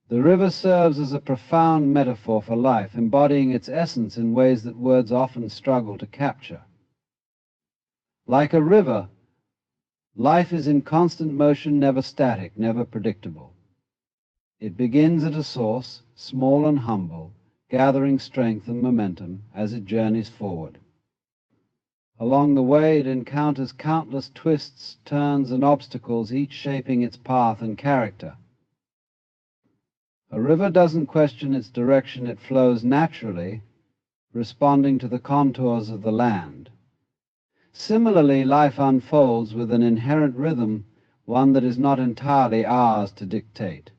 The river serves as a profound metaphor for life, embodying its essence in ways that words often struggle to capture. Like a river, life is in constant motion, never static, never predictable. It begins at a source, small and humble, gathering strength and momentum as it journeys forward. Along the way, it encounters countless twists, turns, and obstacles, each shaping its path and character. A river doesn't question its direction, it flows naturally, responding to the contours of the land. Similarly, life unfolds with an inherent rhythm, one that is not entirely ours to dictate.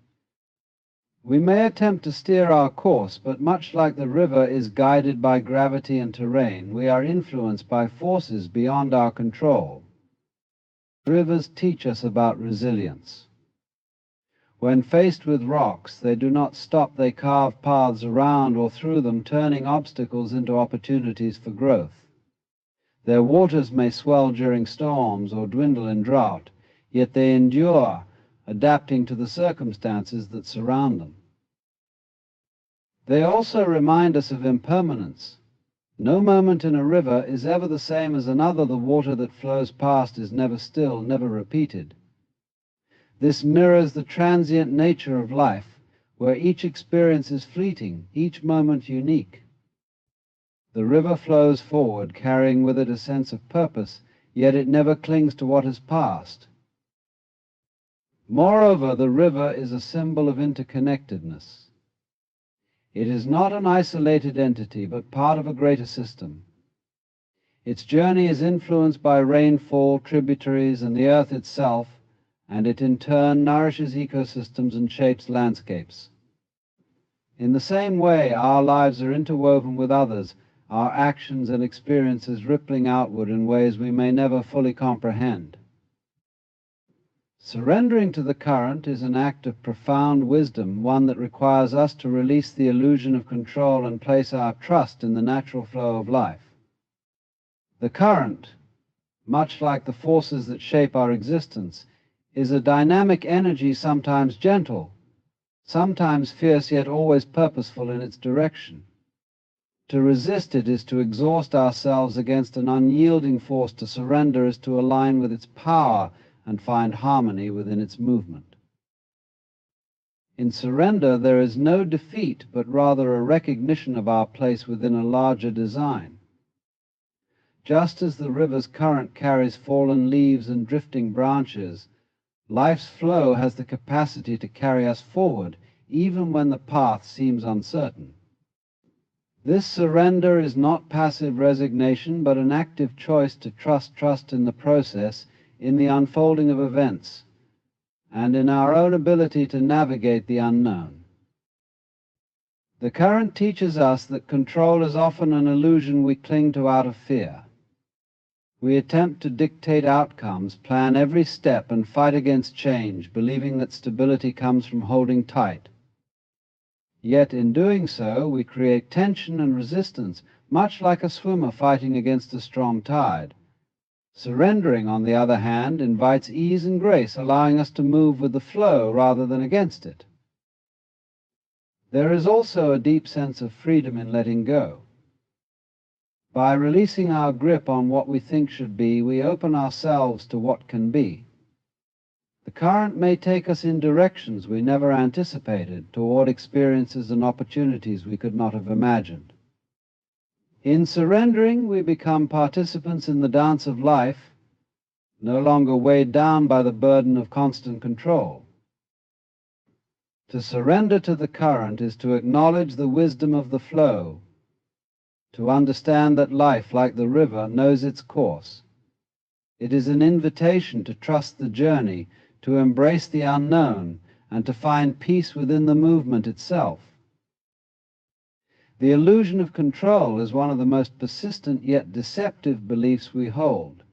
We may attempt to steer our course, but much like the river is guided by gravity and terrain, we are influenced by forces beyond our control. Rivers teach us about resilience. When faced with rocks, they do not stop, they carve paths around or through them, turning obstacles into opportunities for growth. Their waters may swell during storms or dwindle in drought, yet they endure, adapting to the circumstances that surround them. They also remind us of impermanence. No moment in a river is ever the same as another. The water that flows past is never still, never repeated. This mirrors the transient nature of life, where each experience is fleeting, each moment unique. The river flows forward, carrying with it a sense of purpose, yet it never clings to what has passed. Moreover, the river is a symbol of interconnectedness. It is not an isolated entity, but part of a greater system. Its journey is influenced by rainfall, tributaries, and the earth itself, and it in turn nourishes ecosystems and shapes landscapes. In the same way, our lives are interwoven with others, our actions and experiences rippling outward in ways we may never fully comprehend. Surrendering to the current is an act of profound wisdom, one that requires us to release the illusion of control and place our trust in the natural flow of life. The current, much like the forces that shape our existence, is a dynamic energy, sometimes gentle, sometimes fierce, yet always purposeful in its direction. To resist it is to exhaust ourselves against an unyielding force. To surrender is to align with its power and find harmony within its movement. In surrender, there is no defeat, but rather a recognition of our place within a larger design. Just as the river's current carries fallen leaves and drifting branches, life's flow has the capacity to carry us forward, even when the path seems uncertain. This surrender is not passive resignation, but an active choice to trust in the process, in the unfolding of events, and in our own ability to navigate the unknown. The current teaches us that control is often an illusion we cling to out of fear. We attempt to dictate outcomes, plan every step, and fight against change, believing that stability comes from holding tight. Yet in doing so, we create tension and resistance, much like a swimmer fighting against a strong tide. Surrendering, on the other hand, invites ease and grace, allowing us to move with the flow rather than against it. There is also a deep sense of freedom in letting go. By releasing our grip on what we think should be, we open ourselves to what can be. The current may take us in directions we never anticipated, toward experiences and opportunities we could not have imagined. In surrendering, we become participants in the dance of life, no longer weighed down by the burden of constant control. To surrender to the current is to acknowledge the wisdom of the flow, to understand that life, like the river, knows its course. It is an invitation to trust the journey, to embrace the unknown, and to find peace within the movement itself. The illusion of control is one of the most persistent yet deceptive beliefs we hold.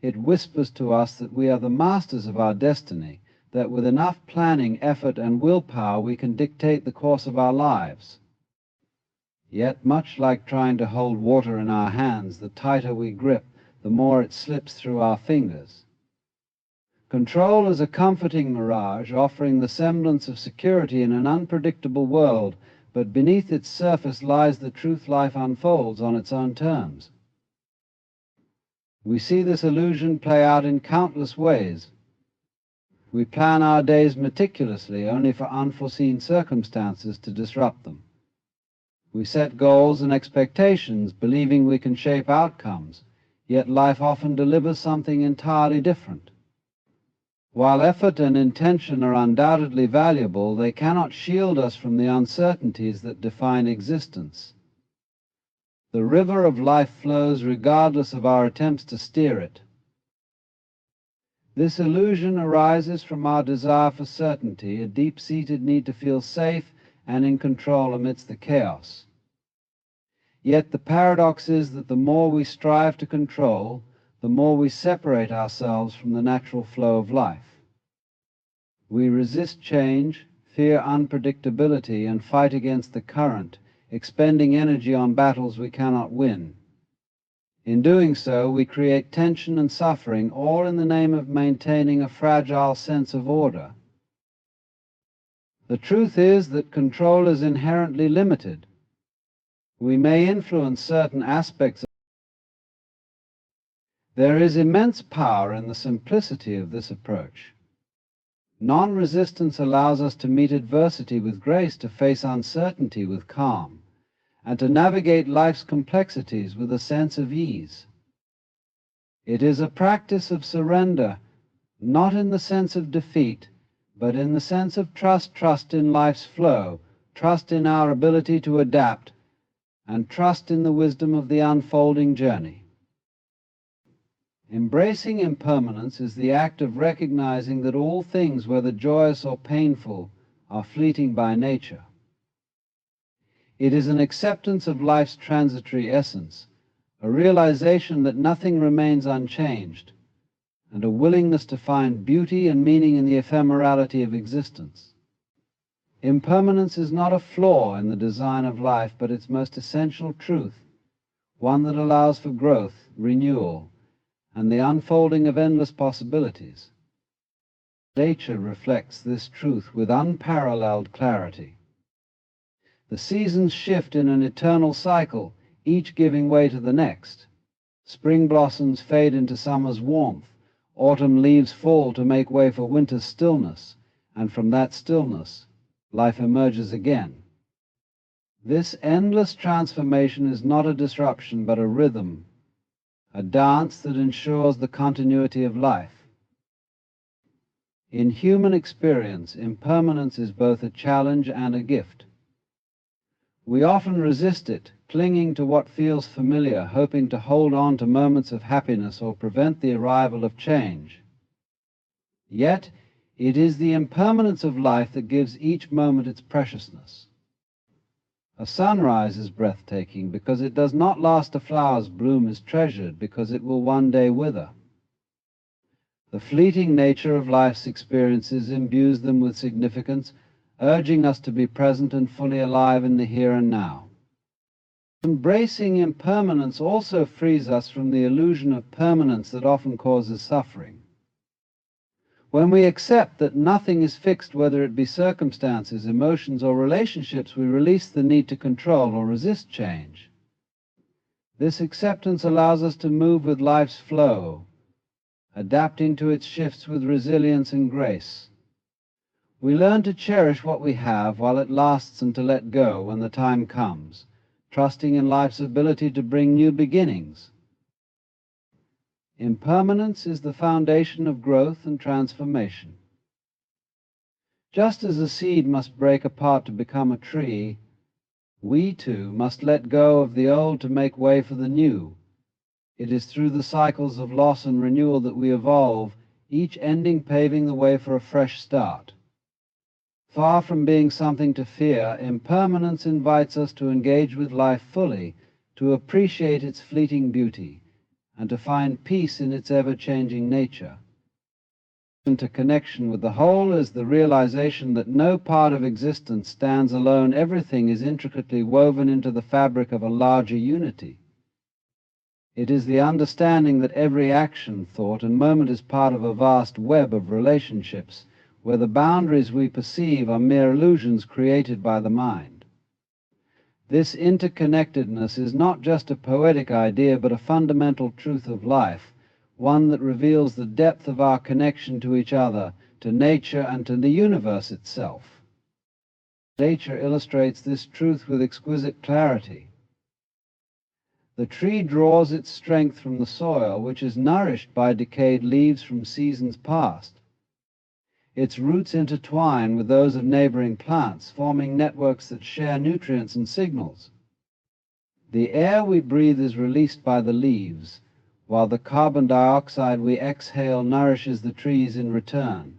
It whispers to us that we are the masters of our destiny, that with enough planning, effort, and willpower we can dictate the course of our lives. Yet, much like trying to hold water in our hands, the tighter we grip, the more it slips through our fingers. Control is a comforting mirage, offering the semblance of security in an unpredictable world, but beneath its surface lies the truth life unfolds on its own terms. We see this illusion play out in countless ways. We plan our days meticulously, only for unforeseen circumstances to disrupt them. We set goals and expectations, believing we can shape outcomes, yet life often delivers something entirely different. While effort and intention are undoubtedly valuable, they cannot shield us from the uncertainties that define existence. The river of life flows regardless of our attempts to steer it. This illusion arises from our desire for certainty, a deep-seated need to feel safe and in control amidst the chaos. Yet the paradox is that the more we strive to control, the more we separate ourselves from the natural flow of life. We resist change, fear unpredictability, and fight against the current, expending energy on battles we cannot win. In doing so, we create tension and suffering, all in the name of maintaining a fragile sense of order. The truth is that control is inherently limited. We may influence certain aspects of There is immense power in the simplicity of this approach. Non-resistance allows us to meet adversity with grace, to face uncertainty with calm, and to navigate life's complexities with a sense of ease. It is a practice of surrender, not in the sense of defeat, but in the sense of trust in life's flow, trust in our ability to adapt, and trust in the wisdom of the unfolding journey. Embracing impermanence is the act of recognizing that all things, whether joyous or painful, are fleeting by nature. It is an acceptance of life's transitory essence, a realization that nothing remains unchanged, and a willingness to find beauty and meaning in the ephemerality of existence. Impermanence is not a flaw in the design of life, but its most essential truth, one that allows for growth, renewal, and the unfolding of endless possibilities. Nature reflects this truth with unparalleled clarity. The seasons shift in an eternal cycle, each giving way to the next. Spring blossoms fade into summer's warmth, autumn leaves fall to make way for winter's stillness, and from that stillness, life emerges again. This endless transformation is not a disruption, but a rhythm, a dance that ensures the continuity of life. In human experience, impermanence is both a challenge and a gift. We often resist it, clinging to what feels familiar, hoping to hold on to moments of happiness or prevent the arrival of change. Yet, it is the impermanence of life that gives each moment its preciousness. A sunrise is breathtaking because it does not last. A flower's bloom is treasured because it will one day wither. The fleeting nature of life's experiences imbues them with significance, urging us to be present and fully alive in the here and now. Embracing impermanence also frees us from the illusion of permanence that often causes suffering. When we accept that nothing is fixed, whether it be circumstances, emotions, or relationships, we release the need to control or resist change. This acceptance allows us to move with life's flow, adapting to its shifts with resilience and grace. We learn to cherish what we have while it lasts and to let go when the time comes, trusting in life's ability to bring new beginnings. Impermanence is the foundation of growth and transformation. Just as a seed must break apart to become a tree, we too must let go of the old to make way for the new. It is through the cycles of loss and renewal that we evolve, each ending paving the way for a fresh start. Far from being something to fear, impermanence invites us to engage with life fully, to appreciate its fleeting beauty, and to find peace in its ever-changing nature. Into connection with the whole is the realization that no part of existence stands alone. Everything is intricately woven into the fabric of a larger unity. It is the understanding that every action, thought, and moment is part of a vast web of relationships, where the boundaries we perceive are mere illusions created by the mind. This interconnectedness is not just a poetic idea, but a fundamental truth of life, one that reveals the depth of our connection to each other, to nature, and to the universe itself. Nature illustrates this truth with exquisite clarity. The tree draws its strength from the soil, which is nourished by decayed leaves from seasons past. Its roots intertwine with those of neighboring plants, forming networks that share nutrients and signals. The air we breathe is released by the leaves, while the carbon dioxide we exhale nourishes the trees in return.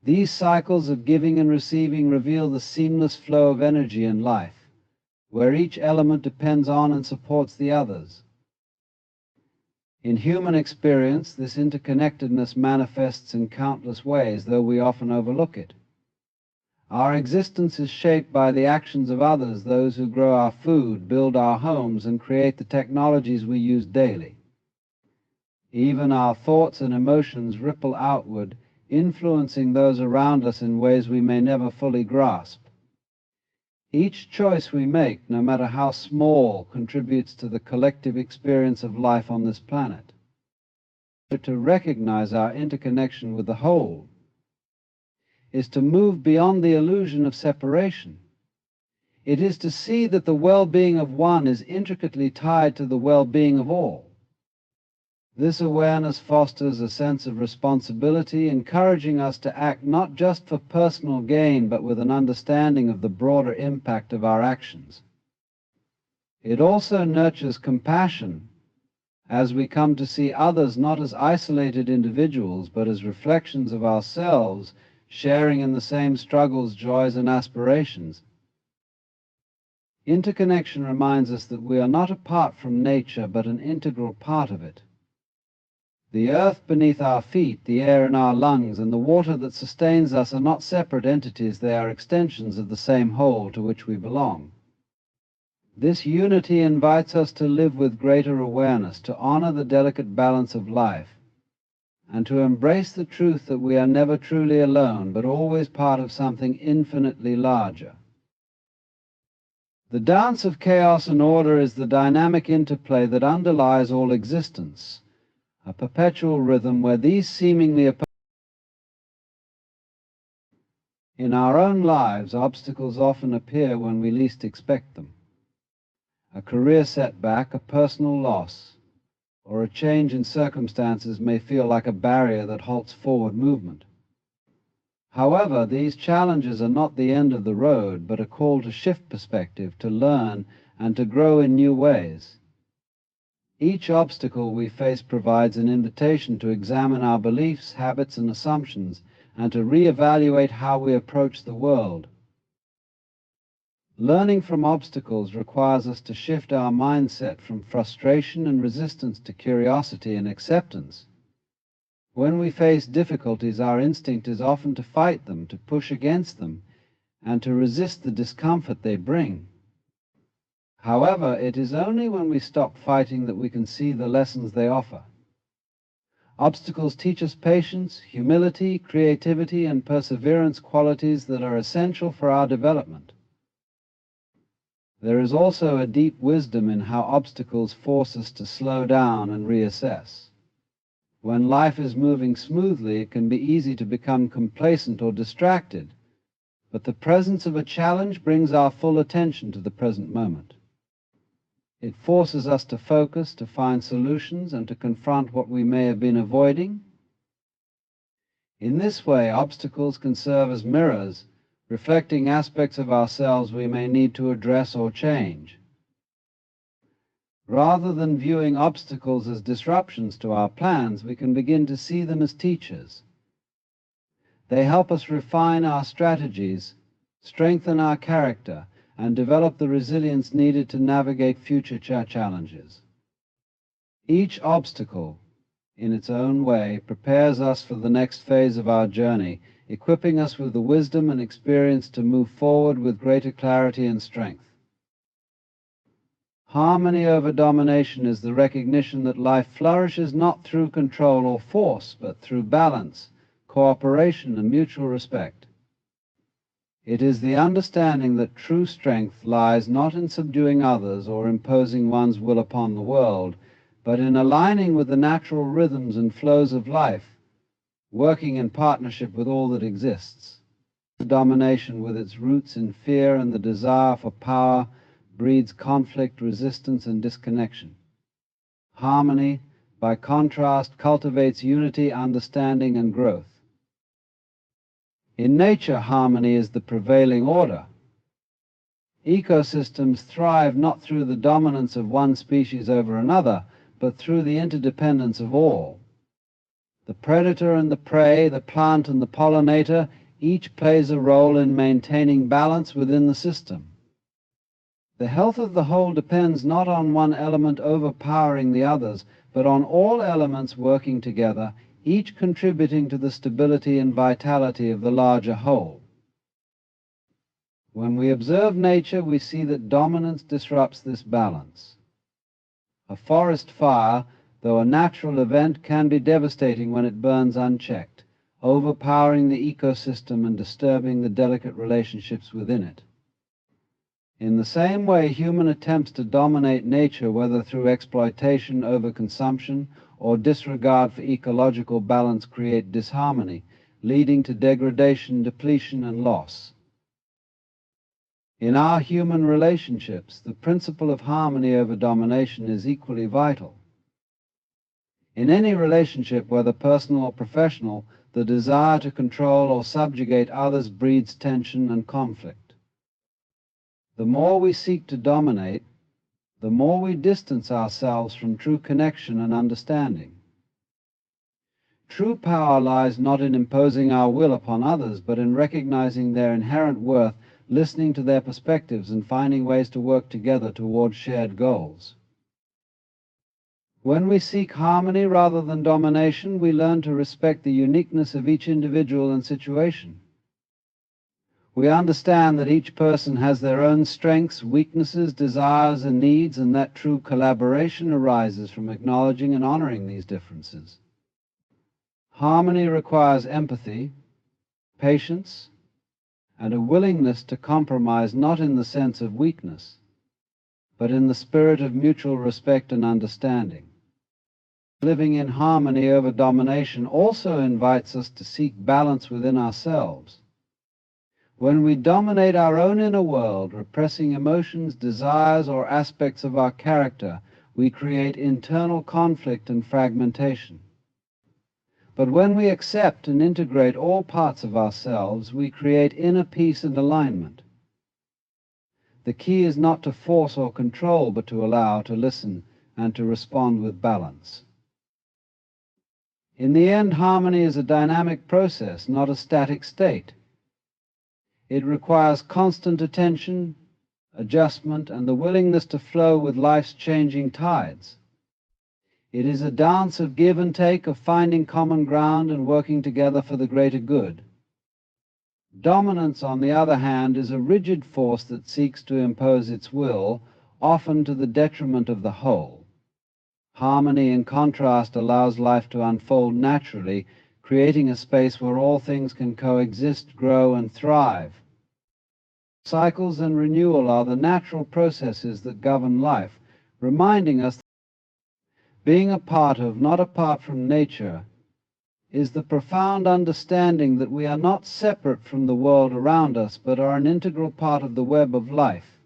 These cycles of giving and receiving reveal the seamless flow of energy in life, where each element depends on and supports the others. In human experience, this interconnectedness manifests in countless ways, though we often overlook it. Our existence is shaped by the actions of others, those who grow our food, build our homes, and create the technologies we use daily. Even our thoughts and emotions ripple outward, influencing those around us in ways we may never fully grasp. Each choice we make, no matter how small, contributes to the collective experience of life on this planet. To recognize our interconnection with the whole is to move beyond the illusion of separation. It is to see that the well-being of one is intricately tied to the well-being of all. This awareness fosters a sense of responsibility, encouraging us to act not just for personal gain, but with an understanding of the broader impact of our actions. It also nurtures compassion, as we come to see others not as isolated individuals, but as reflections of ourselves, sharing in the same struggles, joys, and aspirations. Interconnection reminds us that we are not apart from nature, but an integral part of it. The earth beneath our feet, the air in our lungs, and the water that sustains us are not separate entities, they are extensions of the same whole to which we belong. This unity invites us to live with greater awareness, to honor the delicate balance of life, and to embrace the truth that we are never truly alone, but always part of something infinitely larger. The dance of chaos and order is the dynamic interplay that underlies all existence, a perpetual rhythm where these seemingly opposing. In our own lives, obstacles often appear when we least expect them. A career setback, a personal loss, or a change in circumstances may feel like a barrier that halts forward movement. However, these challenges are not the end of the road, but a call to shift perspective, to learn, and to grow in new ways. Each obstacle we face provides an invitation to examine our beliefs, habits, and assumptions, and to reevaluate how we approach the world. Learning from obstacles requires us to shift our mindset from frustration and resistance to curiosity and acceptance. When we face difficulties, our instinct is often to fight them, to push against them, and to resist the discomfort they bring. However, it is only when we stop fighting that we can see the lessons they offer. Obstacles teach us patience, humility, creativity, and perseverance, qualities that are essential for our development. There is also a deep wisdom in how obstacles force us to slow down and reassess. When life is moving smoothly, it can be easy to become complacent or distracted, but the presence of a challenge brings our full attention to the present moment. It forces us to focus, to find solutions, and to confront what we may have been avoiding. In this way, obstacles can serve as mirrors, reflecting aspects of ourselves we may need to address or change. Rather than viewing obstacles as disruptions to our plans, we can begin to see them as teachers. They help us refine our strategies, strengthen our character, and develop the resilience needed to navigate future challenges. Each obstacle, in its own way, prepares us for the next phase of our journey, equipping us with the wisdom and experience to move forward with greater clarity and strength. Harmony over domination is the recognition that life flourishes not through control or force, but through balance, cooperation, and mutual respect. It is the understanding that true strength lies not in subduing others or imposing one's will upon the world, but in aligning with the natural rhythms and flows of life, working in partnership with all that exists. Domination, with its roots in fear and the desire for power, breeds conflict, resistance, and disconnection. Harmony, by contrast, cultivates unity, understanding, and growth. In nature, harmony is the prevailing order. Ecosystems thrive not through the dominance of one species over another, but through the interdependence of all. The predator and the prey, the plant and the pollinator, each plays a role in maintaining balance within the system. The health of the whole depends not on one element overpowering the others, but on all elements working together, each contributing to the stability and vitality of the larger whole. When we observe nature, we see that dominance disrupts this balance. A forest fire, though a natural event, can be devastating when it burns unchecked, overpowering the ecosystem and disturbing the delicate relationships within it. In the same way, human attempts to dominate nature, whether through exploitation, overconsumption, or disregard for ecological balance, create disharmony, leading to degradation, depletion, and loss. In our human relationships, the principle of harmony over domination is equally vital. In any relationship, whether personal or professional, the desire to control or subjugate others breeds tension and conflict. The more we seek to dominate, the more we distance ourselves from true connection and understanding. True power lies not in imposing our will upon others, but in recognizing their inherent worth, listening to their perspectives, and finding ways to work together toward shared goals. When we seek harmony rather than domination, we learn to respect the uniqueness of each individual and situation. We understand that each person has their own strengths, weaknesses, desires, and needs, and that true collaboration arises from acknowledging and honoring these differences. Harmony requires empathy, patience, and a willingness to compromise, not in the sense of weakness, but in the spirit of mutual respect and understanding. Living in harmony over domination also invites us to seek balance within ourselves. When we dominate our own inner world, repressing emotions, desires, or aspects of our character, we create internal conflict and fragmentation. But when we accept and integrate all parts of ourselves, we create inner peace and alignment. The key is not to force or control, but to allow, to listen, and to respond with balance. In the end, harmony is a dynamic process, not a static state. It requires constant attention, adjustment, and the willingness to flow with life's changing tides. It is a dance of give and take, of finding common ground and working together for the greater good. Dominance, on the other hand, is a rigid force that seeks to impose its will, often to the detriment of the whole. Harmony, in contrast, allows life to unfold naturally, creating a space where all things can coexist, grow, and thrive. Cycles and renewal are the natural processes that govern life, reminding us that being a part of, not apart from nature, is the profound understanding that we are not separate from the world around us, but are an integral part of the web of life.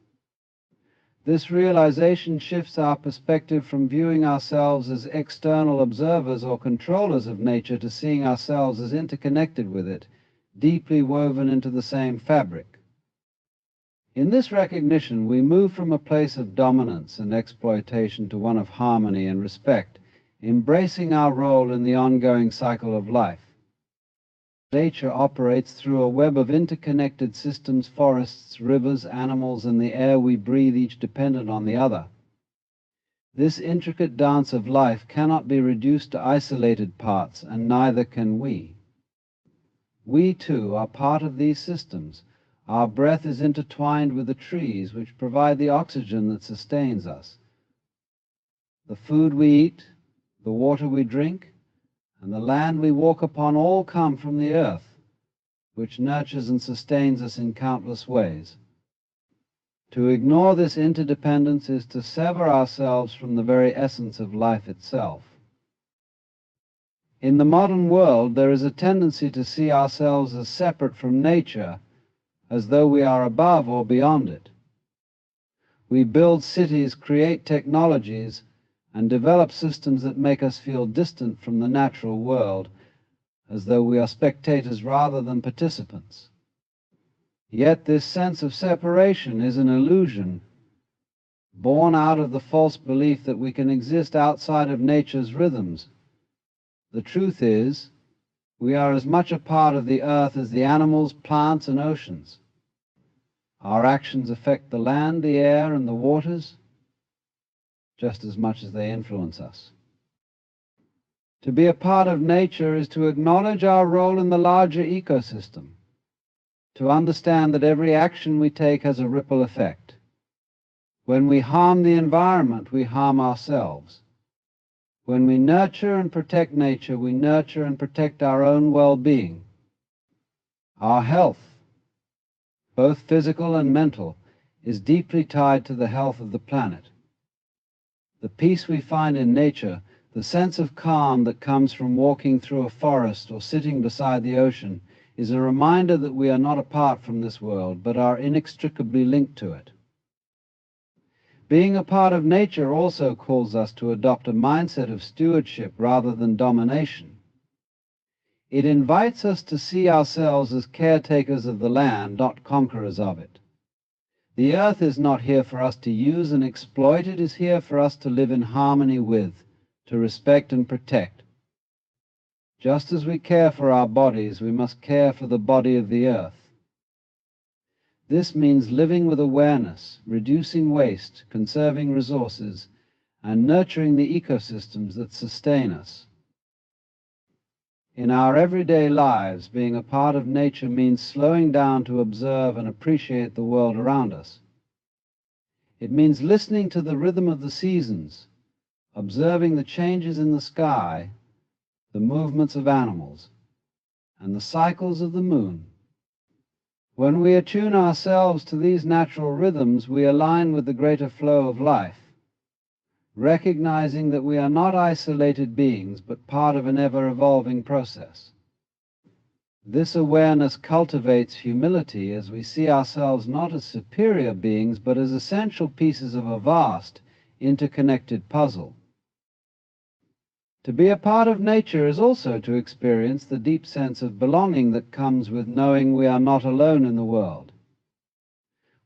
This realization shifts our perspective from viewing ourselves as external observers or controllers of nature to seeing ourselves as interconnected with it, deeply woven into the same fabric. In this recognition, we move from a place of dominance and exploitation to one of harmony and respect, embracing our role in the ongoing cycle of life. Nature operates through a web of interconnected systems, forests, rivers, animals, and the air we breathe, each dependent on the other. This intricate dance of life cannot be reduced to isolated parts, and neither can we. We, too, are part of these systems, Our breath is intertwined with the trees which provide the oxygen that sustains us. The food we eat, the water we drink, and the land we walk upon all come from the earth, which nurtures and sustains us in countless ways. To ignore this interdependence is to sever ourselves from the very essence of life itself. In the modern world, there is a tendency to see ourselves as separate from nature, as though we are above or beyond it. We build cities, create technologies, and develop systems that make us feel distant from the natural world, as though we are spectators rather than participants. Yet this sense of separation is an illusion, born out of the false belief that we can exist outside of nature's rhythms. The truth is, we are as much a part of the earth as the animals, plants, and oceans. Our actions affect the land, the air, and the waters, just as much as they influence us. To be a part of nature is to acknowledge our role in the larger ecosystem, to understand that every action we take has a ripple effect. When we harm the environment, we harm ourselves. When we nurture and protect nature, we nurture and protect our own well-being. Our health, both physical and mental, is deeply tied to the health of the planet. The peace we find in nature, the sense of calm that comes from walking through a forest or sitting beside the ocean, is a reminder that we are not apart from this world, but are inextricably linked to it. Being a part of nature also calls us to adopt a mindset of stewardship rather than domination. It invites us to see ourselves as caretakers of the land, not conquerors of it. The earth is not here for us to use and exploit, it is here for us to live in harmony with, to respect and protect. Just as we care for our bodies, we must care for the body of the earth. This means living with awareness, reducing waste, conserving resources, and nurturing the ecosystems that sustain us. In our everyday lives, being a part of nature means slowing down to observe and appreciate the world around us. It means listening to the rhythm of the seasons, observing the changes in the sky, the movements of animals, and the cycles of the moon. When we attune ourselves to these natural rhythms, we align with the greater flow of life, recognizing that we are not isolated beings, but part of an ever-evolving process. This awareness cultivates humility as we see ourselves not as superior beings, but as essential pieces of a vast, interconnected puzzle. To be a part of nature is also to experience the deep sense of belonging that comes with knowing we are not alone in the world.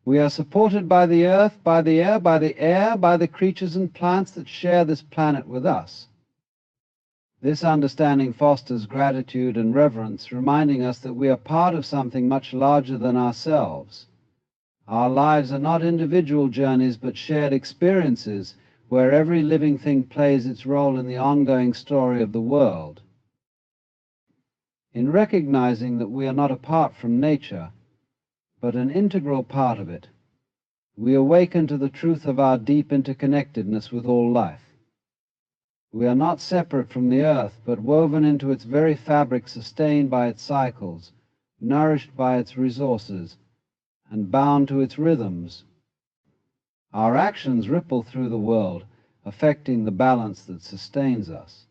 We are supported by the earth, by the air, by the creatures and plants that share this planet with us. This understanding fosters gratitude and reverence, reminding us that we are part of something much larger than ourselves. Our lives are not individual journeys, but shared experiences, where every living thing plays its role in the ongoing story of the world. In recognizing that we are not apart from nature, but an integral part of it, we awaken to the truth of our deep interconnectedness with all life. We are not separate from the earth, but woven into its very fabric, sustained by its cycles, nourished by its resources, and bound to its rhythms. Our actions ripple through the world, affecting the balance that sustains us.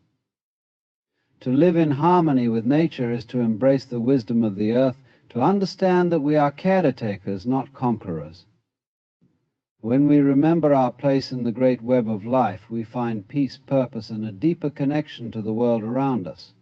To live in harmony with nature is to embrace the wisdom of the earth, to understand that we are caretakers, not conquerors. When we remember our place in the great web of life, we find peace, purpose, and a deeper connection to the world around us.